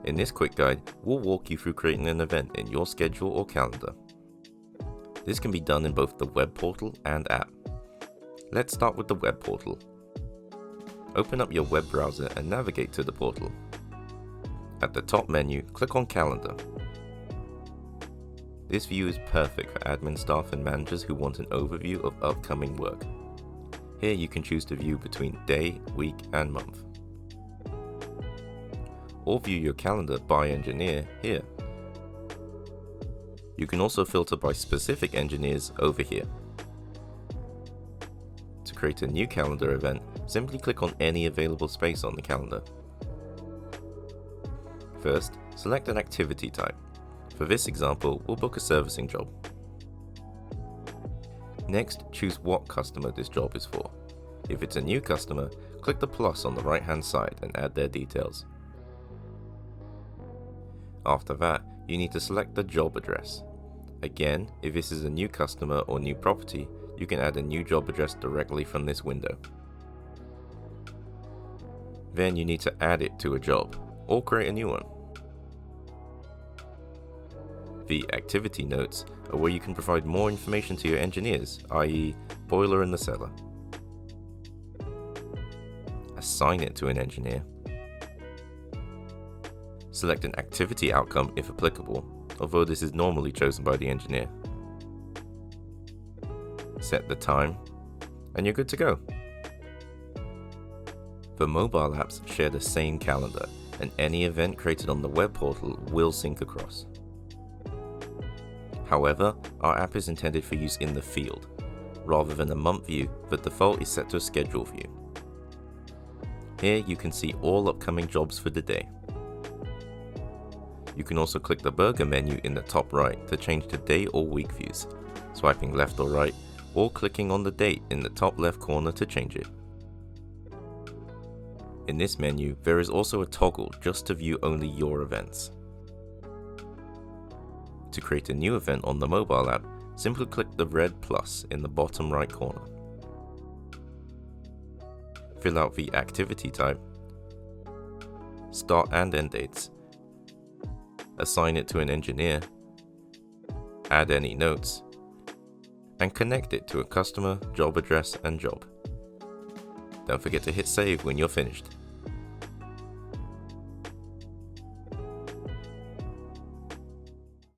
In this quick guide, we'll walk you through creating an event in your schedule or calendar. This can be done in both the web portal and app. Let's start with the web portal. Open up your web browser and navigate to the portal. At the top menu, click on Calendar. This view is perfect for admin staff and managers who want an overview of upcoming work. Here you can choose to view between day, week, and month. Or view your calendar by engineer here. You can also filter by specific engineers over here. To create a new calendar event, simply click on any available space on the calendar. First, select an activity type. For this example, we'll book a servicing job. Next, choose what customer this job is for. If it's a new customer, click the plus on the right hand side and add their details. After that, you need to select the job address. Again, if this is a new customer or new property, you can add a new job address directly from this window. Then you need to add it to a job, or create a new one. The activity notes are where you can provide more information to your engineers, i.e. boiler and the cellar. Assign it to an engineer. Select an activity outcome if applicable, although this is normally chosen by the engineer. Set the time, and you're good to go. The mobile apps share the same calendar, and any event created on the web portal will sync across. However, our app is intended for use in the field. Rather than a month view, the default is set to a schedule view. Here you can see all upcoming jobs for the day. You can also click the burger menu in the top right to change to day or week views, swiping left or right, or clicking on the date in the top left corner to change it. In this menu, there is also a toggle just to view only your events. To create a new event on the mobile app, simply click the red plus in the bottom right corner. Fill out the activity type, start and end dates, assign it to an engineer, add any notes, and connect it to a customer, job address, and job. Don't forget to hit save when you're finished.